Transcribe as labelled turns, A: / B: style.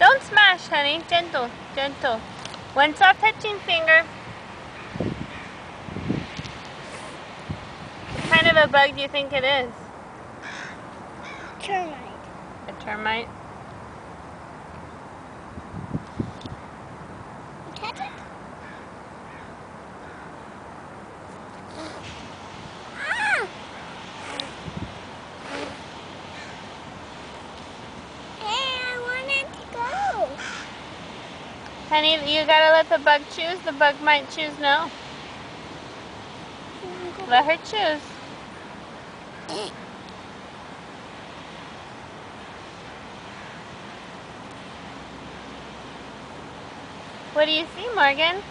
A: Don't smash, honey. Gentle, gentle. One soft touching finger. What kind of a bug do you think it is?
B: Termite.
A: A termite?
B: Catch it. Ah! Hey, I want it to go.
A: Honey, you gotta let the bug choose. The bug might choose no. Let her choose. What do you see, Morgan?